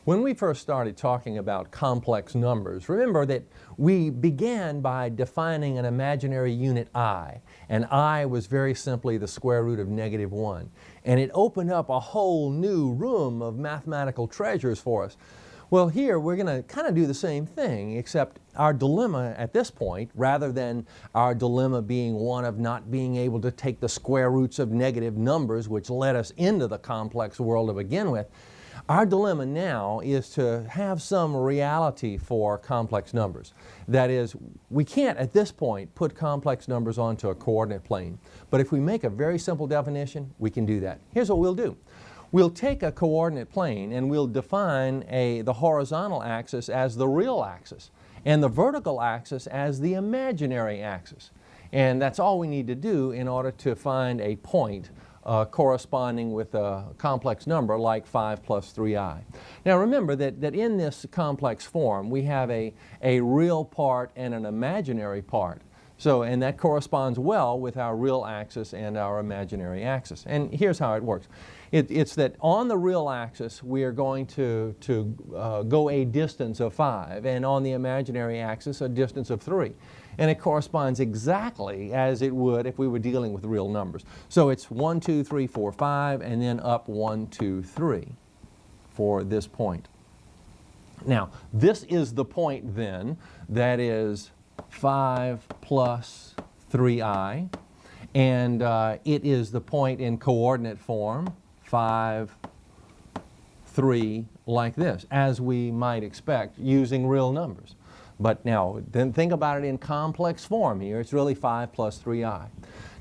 When we first started talking about complex numbers, remember that we began by defining an imaginary unit I, and I was very simply the square root of -1. And it opened up a whole new room of mathematical treasures for us. Well, here we're going to kind of do the same thing, except our dilemma at this point, rather than our dilemma being one of not being able to take the square roots of negative numbers, which led us into the complex world to begin with, our dilemma now is to have some reality for complex numbers. That is, we can't at this point put complex numbers onto a coordinate plane. But if we make a very simple definition, we can do that. Here's what we'll do. We'll take a coordinate plane and we'll define the horizontal axis as the real axis and the vertical axis as the imaginary axis. And that's all we need to do in order to find a point corresponding with a complex number like 5 plus 3i. Now remember that in this complex form we have a real part and an imaginary part. And that corresponds well with our real axis and our imaginary axis. And here's how it works. It's that on the real axis we are going to go a distance of 5, and on the imaginary axis a distance of 3. And it corresponds exactly as it would if we were dealing with real numbers. So it's 1, 2, 3, 4, 5, and then up 1, 2, 3 for this point. Now, this is the point then that is 5 plus 3i, and it is the point in coordinate form 5, 3, like this, as we might expect using real numbers. But now, then think about it in complex form here. It's really 5 plus 3i.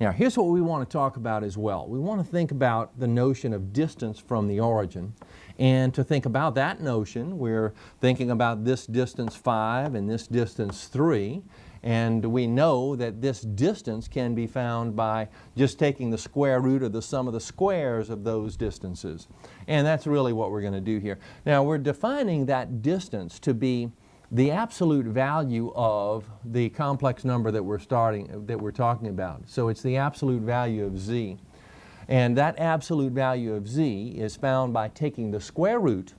Now, here's what we want to talk about as well. We want to think about the notion of distance from the origin. And to think about that notion, we're thinking about this distance 5 and this distance 3. And we know that this distance can be found by just taking the square root of the sum of the squares of those distances. And that's really what we're going to do here. Now, we're defining that distance to be the absolute value of the complex number that we're talking about. So it's the absolute value of z. And that absolute value of z is found by taking the square root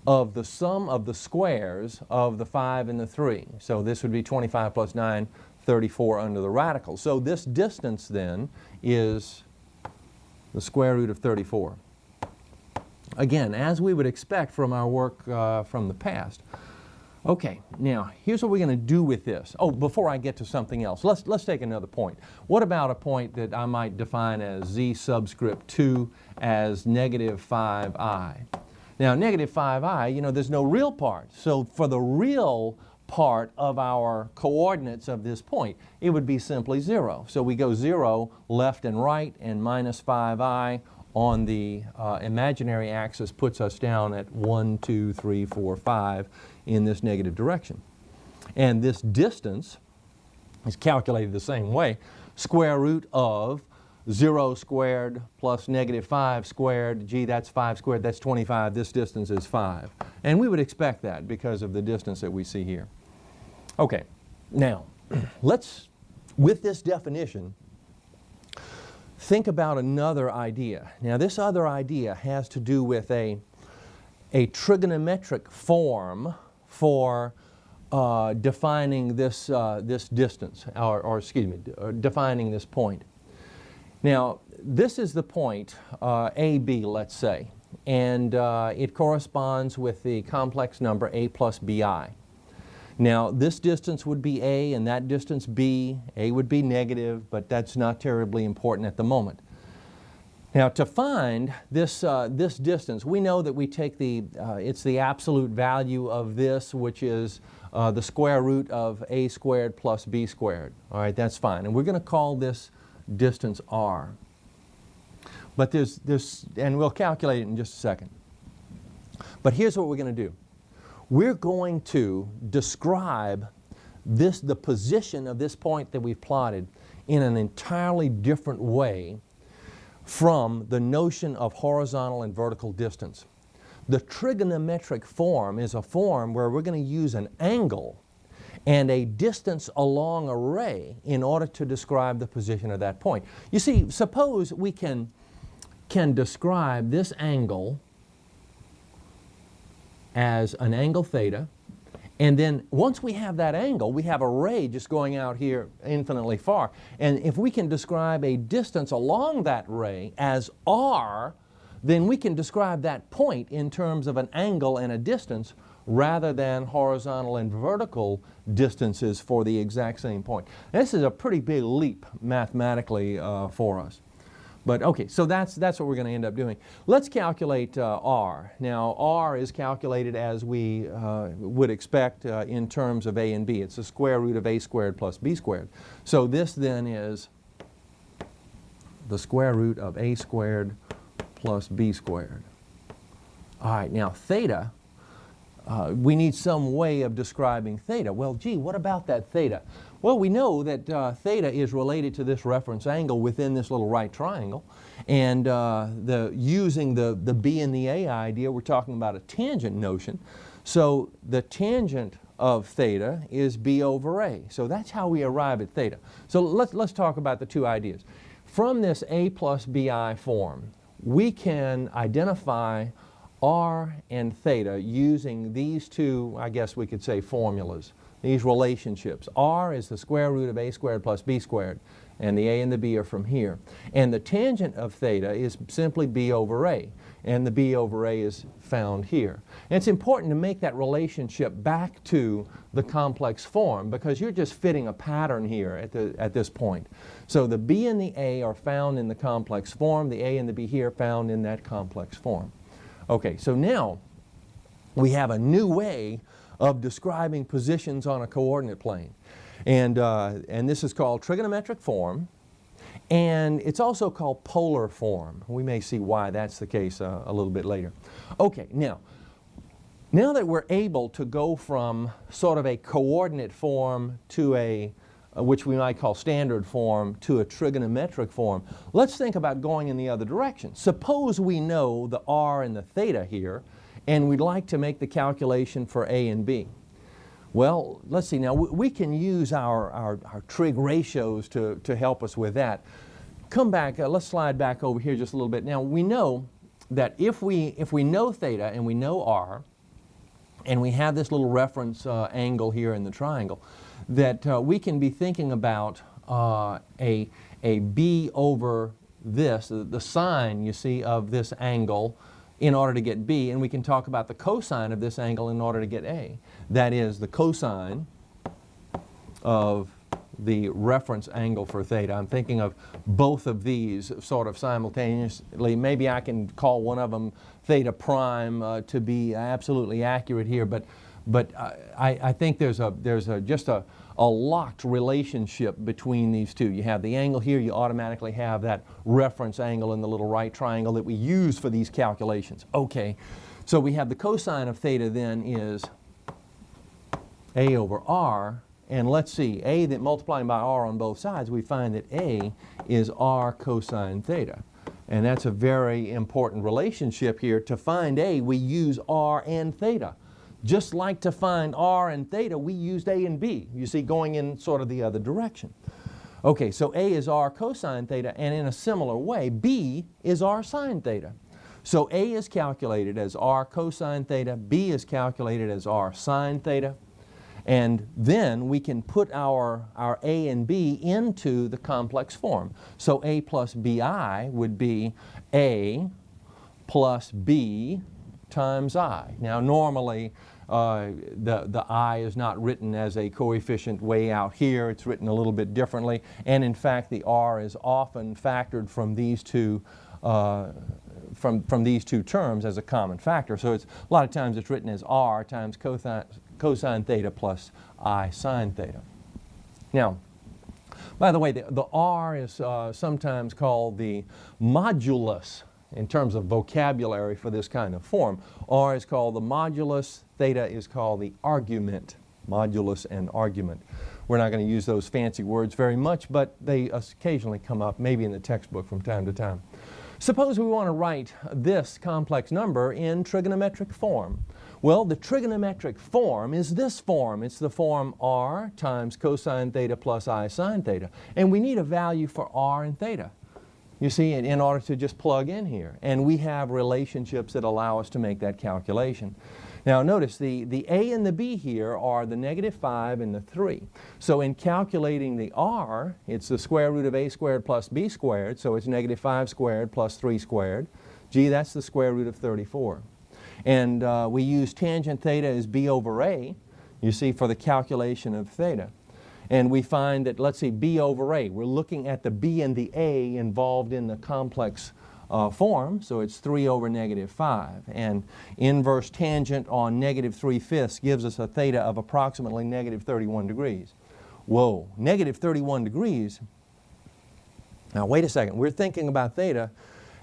of the sum of the squares of the 5 and the 3. So this would be 25 plus 9, 34 under the radical. So this distance then is the square root of 34. Again, as we would expect from our work from the past. Okay, now here's what we're going to do with this. Oh, before I get to something else, let's take another point. What about a point that I might define as z subscript 2 as negative 5i? Now, negative 5i, you know, there's no real part. So for the real part of our coordinates of this point, it would be simply 0. So we go 0 left and right, and minus 5i on the imaginary axis puts us down at 1, 2, 3, 4, 5 in this negative direction. And this distance is calculated the same way. Square root of 0 squared plus negative 5 squared, gee, that's 5 squared, that's 25, this distance is 5. And we would expect that because of the distance that we see here. Okay, now, let's, with this definition, think about another idea. Now, this other idea has to do with a trigonometric form for defining this distance, or excuse me, defining this point. Now, this is the point AB, let's say, and it corresponds with the complex number A plus BI. Now, this distance would be A and that distance B. A would be negative, but that's not terribly important at the moment. Now, to find this distance, we know that we take it's the absolute value of this, which is the square root of A squared plus B squared. All right, that's fine. And we're going to call this distance R. But and we'll calculate it in just a second. But here's what we're going to do. We're going to describe the position of this point that we've plotted in an entirely different way from the notion of horizontal and vertical distance. The trigonometric form is a form where we're going to use an angle and a distance along a ray in order to describe the position of that point. You see, suppose we can describe this angle as an angle theta. And then once we have that angle, we have a ray just going out here infinitely far. And if we can describe a distance along that ray as r, then we can describe that point in terms of an angle and a distance rather than horizontal and vertical distances for the exact same point. This is a pretty big leap mathematically for us. But okay, so that's what we're going to end up doing. Let's calculate r. Now, r is calculated as we would expect in terms of a and b. It's the square root of a squared plus b squared. So this then is the square root of a squared plus b squared. All right, now theta, we need some way of describing theta. Well, gee, what about that theta? Well, we know that theta is related to this reference angle within this little right triangle. And using the b and the a idea, we're talking about a tangent notion. So the tangent of theta is b over a. So that's how we arrive at theta. So let's talk about the two ideas. From this a plus bi form, we can identify r and theta using these two, I guess we could say, formulas, these relationships. R is the square root of a squared plus b squared, and the a and the b are from here. And the tangent of theta is simply b over a, and the b over a is found here. And it's important to make that relationship back to the complex form because you're just fitting a pattern here at this point. So the b and the a are found in the complex form, the a and the b here found in that complex form. Okay, so now we have a new way of describing positions on a coordinate plane. And this is called trigonometric form, and it's also called polar form. We may see why that's the case a little bit later. Okay, now that we're able to go from sort of a coordinate form to a which we might call standard form, to a trigonometric form, let's think about going in the other direction. Suppose we know the r and the theta here, and we'd like to make the calculation for a and b. Well, let's see. Now, we can use our trig ratios to help us with that. Come back, let's slide back over here just a little bit. Now, we know that if we know theta and we know r, and we have this little reference angle here in the triangle, that we can be thinking about a b over this, the sine, you see, of this angle in order to get b, and we can talk about the cosine of this angle in order to get a. That is the cosine of the reference angle for theta. I'm thinking of both of these sort of simultaneously. Maybe I can call one of them theta prime to be absolutely accurate here, but I think there's just a locked relationship between these two. You have the angle here, you automatically have that reference angle in the little right triangle that we use for these calculations. Okay, so we have the cosine of theta then is a over r, and let's see, a that multiplying by r on both sides, we find that a is r cosine theta. And that's a very important relationship here. To find a, we use r and theta. Just like to find r and theta, we used a and b, you see, going in sort of the other direction. Okay, so a is r cosine theta, and in a similar way, b is r sine theta. So a is calculated as r cosine theta, b is calculated as r sine theta, and then we can put our a and b into the complex form. So a plus bi would be a plus b times I. Now normally the I is not written as a coefficient way out here. It's written a little bit differently, and in fact the R is often factored from these two from these two terms as a common factor. So it's a lot of times it's written as R times cosine theta plus I sine theta. Now, by the way, the R is sometimes called the modulus in terms of vocabulary for this kind of form. R is called the modulus, theta is called the argument, modulus and argument. We're not going to use those fancy words very much, but they occasionally come up, maybe in the textbook from time to time. Suppose we want to write this complex number in trigonometric form. Well, the trigonometric form is this form. It's the form r times cosine theta plus I sine theta. And we need a value for r and theta, you see, in order to just plug in here. And we have relationships that allow us to make that calculation. Now notice the a and the b here are the -5 and the 3. So in calculating the r, it's the square root of a squared plus b squared, so it's -5 squared plus 3 squared. Gee, that's the square root of 34. And we use tangent theta as b over a, you see, for the calculation of theta. And we find that, let's see, b over a, we're looking at the b and the a involved in the complex form, so it's 3 over -5. And inverse tangent on -3/5 gives us a theta of approximately -31 degrees. Whoa, -31 degrees? Now wait a second, we're thinking about theta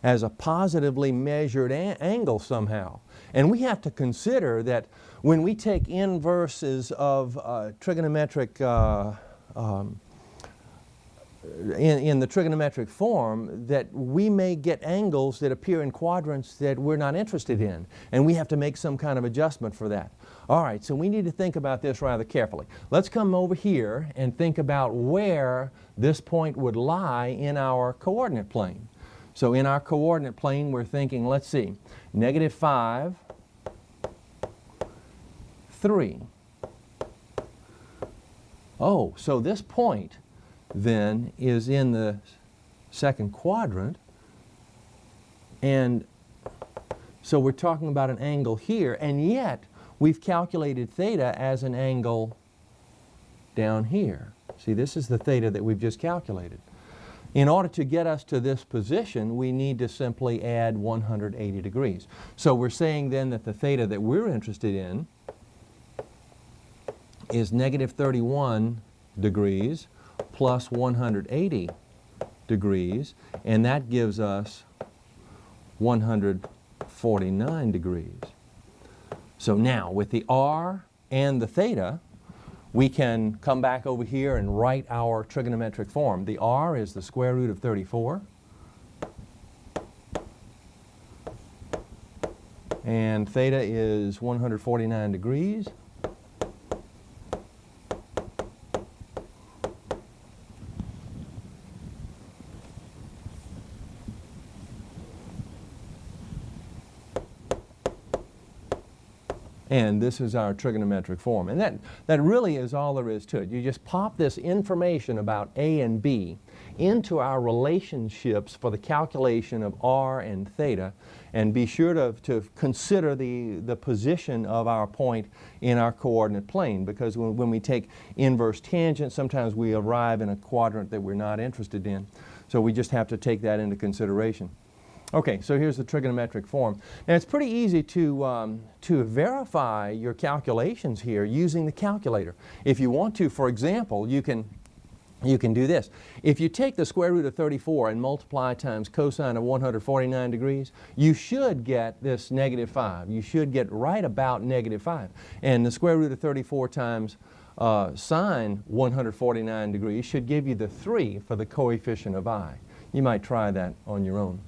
as a positively measured angle somehow. And we have to consider that when we take inverses of trigonometric in the trigonometric form, that we may get angles that appear in quadrants that we're not interested in, and we have to make some kind of adjustment for that. All right, so we need to think about this rather carefully. Let's come over here and think about where this point would lie in our coordinate plane. So in our coordinate plane, we're thinking, let's see, -5, 3. Oh, so this point then is in the second quadrant, and so we're talking about an angle here, and yet we've calculated theta as an angle down here. See, this is the theta that we've just calculated. In order to get us to this position, we need to simply add 180 degrees. So we're saying then that the theta that we're interested in is -31 degrees plus 180 degrees, and that gives us 149 degrees. So now, with the r and the theta, we can come back over here and write our trigonometric form. The r is the square root of 34, and theta is 149 degrees. And this is our trigonometric form. And that really is all there is to it. You just pop this information about A and B into our relationships for the calculation of r and theta, and be sure to consider the position of our point in our coordinate plane, because when we take inverse tangent, sometimes we arrive in a quadrant that we're not interested in. So we just have to take that into consideration. Okay, so here's the trigonometric form. Now it's pretty easy to verify your calculations here using the calculator. If you want to, for example, you can do this. If you take the square root of 34 and multiply times cosine of 149 degrees, you should get this -5. You should get right about -5. And the square root of 34 times sine 149 degrees should give you the 3 for the coefficient of I. You might try that on your own.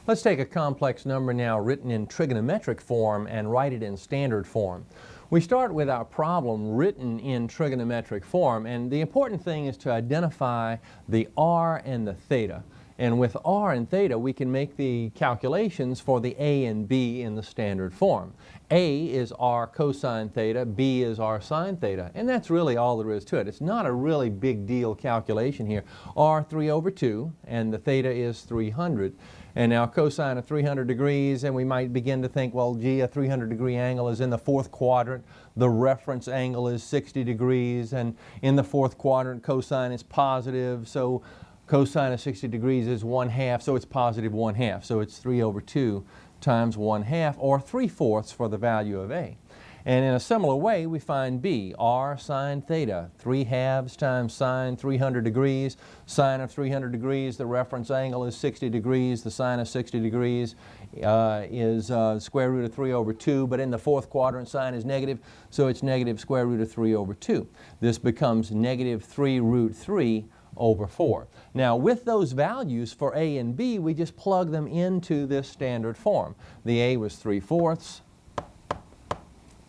Let's take a complex number now written in trigonometric form and write it in standard form. We start with our problem written in trigonometric form, and the important thing is to identify the r and the theta. And with r and theta, we can make the calculations for the a and b in the standard form. A is r cosine theta, b is r sine theta, and that's really all there is to it. It's not a really big deal calculation here. R 3/2, and the theta is 300. And now cosine of 300 degrees, and we might begin to think, well, gee, a 300-degree angle is in the fourth quadrant. The reference angle is 60 degrees, and in the fourth quadrant, cosine is positive, so cosine of 60 degrees is 1/2, so it's positive 1/2. So it's 3/2 times 1/2, or 3/4 for the value of A. And in a similar way, we find B, r sine theta, 3/2 times sine 300 degrees. Sine of 300 degrees, the reference angle is 60 degrees. The sine of 60 degrees is square root of 3/2, but in the fourth quadrant, sine is negative, so it's negative square root of 3/2. This becomes negative 3√3/4. Now, with those values for A and B, we just plug them into this standard form. The A was 3/4,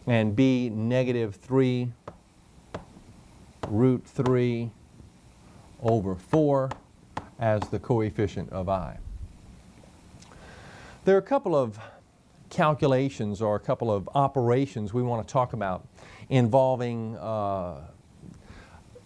and B negative 3√3/4 as the coefficient of I. There are a couple of calculations or a couple of operations we want to talk about involving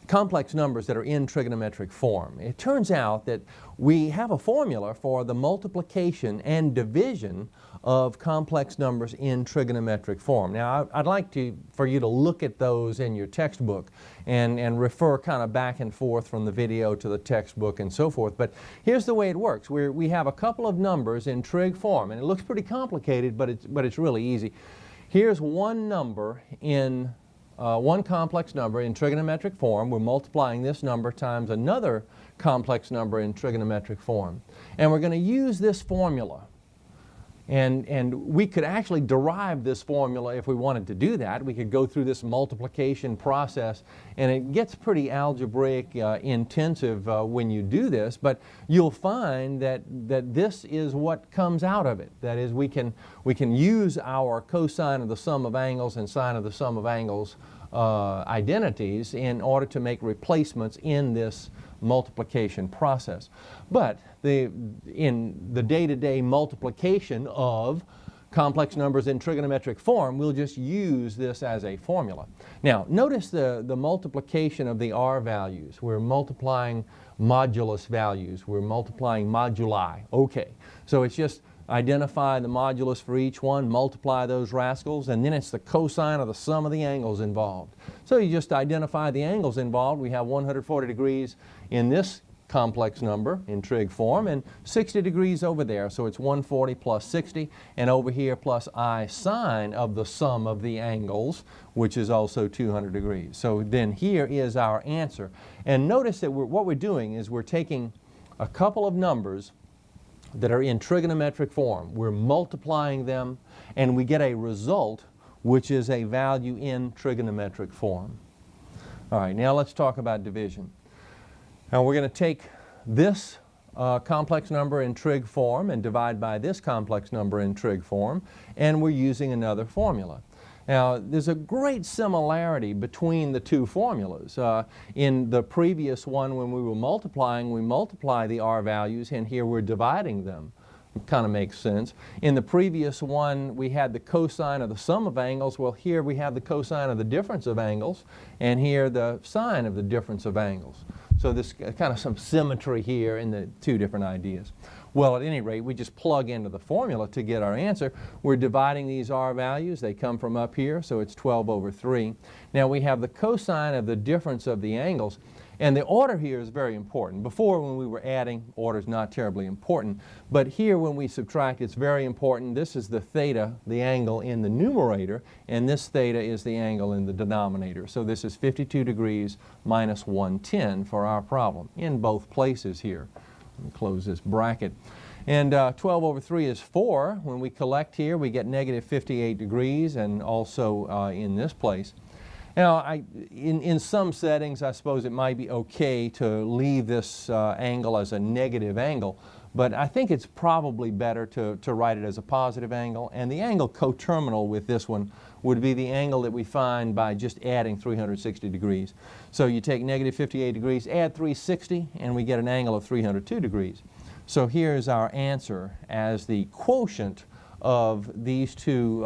complex numbers that are in trigonometric form. It turns out that we have a formula for the multiplication and division of complex numbers in trigonometric form. Now, I'd like for you to look at those in your textbook and refer kind of back and forth from the video to the textbook and so forth. But here's the way it works. We have a couple of numbers in trig form, and it looks pretty complicated, but it's really easy. Here's one number in one complex number in trigonometric form. We're multiplying this number times another complex number in trigonometric form. And we're going to use this formula. And we could actually derive this formula if we wanted to do that. We could go through this multiplication process, and it gets pretty algebraic intensive when you do this, but you'll find that this is what comes out of it. That is, we can use our cosine of the sum of angles and sine of the sum of angles identities in order to make replacements in this multiplication process. But in the day-to-day multiplication of complex numbers in trigonometric form, we'll just use this as a formula. Now, notice the multiplication of the R values. We're multiplying modulus values. We're multiplying moduli. Okay, so it's just identify the modulus for each one, multiply those rascals, and then it's the cosine of the sum of the angles involved. So you just identify the angles involved. We have 140 degrees in this complex number in trig form and 60 degrees over there. So it's 140 plus 60, and over here plus I sine of the sum of the angles, which is also 200 degrees. So then here is our answer. And notice that what we're doing is we're taking a couple of numbers that are in trigonometric form. We're multiplying them, and we get a result which is a value in trigonometric form. All right, now let's talk about division. Now we're going to take this complex number in trig form and divide by this complex number in trig form, and we're using another formula. Now, there's a great similarity between the two formulas. In the previous one, when we were multiplying, we multiply the R values, and here we're dividing them. It kind of makes sense. In the previous one, we had the cosine of the sum of angles. Well, here we have the cosine of the difference of angles, and here the sine of the difference of angles. So there's kind of some symmetry here in the two different ideas. Well, at any rate, we just plug into the formula to get our answer. We're dividing these R values. They come from up here, so it's 12 over 3. Now we have the cosine of the difference of the angles, and the order here is very important. Before, when we were adding, order is not terribly important, but here when we subtract, it's very important. This is the theta, the angle in the numerator, and this theta is the angle in the denominator. So this is 52 degrees minus 110 for our problem in both places here. Let me close this bracket. And 12 over 3 is 4. When we collect here, we get negative 58 degrees, and also in this place. Now, in some settings, I suppose it might be okay to leave this angle as a negative angle, but I think it's probably better to write it as a positive angle, and the angle coterminal with this one would be the angle that we find by just adding 360 degrees. So you take negative 58 degrees, add 360, and we get an angle of 302 degrees. So here's our answer as the quotient of these two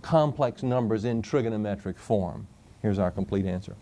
complex numbers in trigonometric form. Here's our complete answer.